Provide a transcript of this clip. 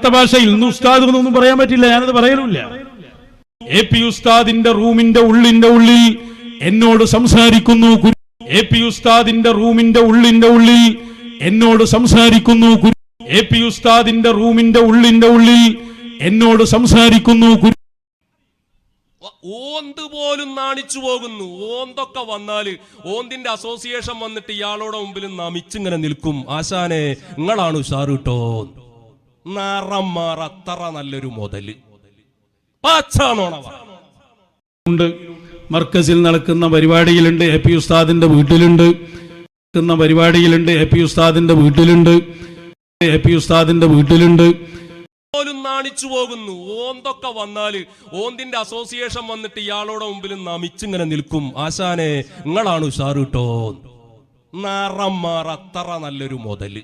യഥാർത്ഥ ഭാഷയിൽ ഇന്ന് ഉസ്താദ് എന്നൊന്നും പറയാൻ പറ്റില്ല, ഞാനത് പറയലുമില്ല. AP ഉസ്താദിന്റെ റൂമിന്റെ ഉള്ളിൽ എന്നോട് സംസാരിക്കുന്നു. AP ഉസ്താദിന്റെ റൂമിന്റെ ഉള്ളിൽ എന്നോട് സംസാരിക്കുന്നു. AP ഉസ്താദിന്റെ റൂമിന്റെ ഉള്ളിൽ എന്നോട് സംസാരിക്കുന്നു. ഓന്ത് പോലും നാണിച്ചു പോകുന്നു. ഓന്തൊക്കെ വന്നാല് ഓന്തിന്റെ അസോസിയേഷൻ വന്നിട്ട് ഇയാളോടെ മുമ്പിൽ നമിച്ചിങ്ങനെ നിൽക്കും. ആശാനെ നിങ്ങളാണ് ഉഷാറ് കേട്ടോ, നിറം മാറ അത്ര നല്ലൊരു മുതല് ഉണ്ട്. മർക്കസിൽ നടക്കുന്ന പരിപാടിയിലുണ്ട്, AP ഉസ്താദിന്റെ വീട്ടിലുണ്ട്. AP ഉസ്താദിന്റെ വീട്ടിലുണ്ട്. പോലും നാണിച്ചു പോകുന്നു. ഓന്തൊക്കെ വന്നാല് ഓന്തിന്റെ അസോസിയേഷൻ വന്നിട്ട് ഇയാളോടെ മുമ്പിൽ നമിച്ചിങ്ങനെ നിൽക്കും. ആശാനെ നിങ്ങളാണ് ഉഷാറ് കേട്ടോ, നിറം മാറ അത്ര നല്ലൊരു മുതല്.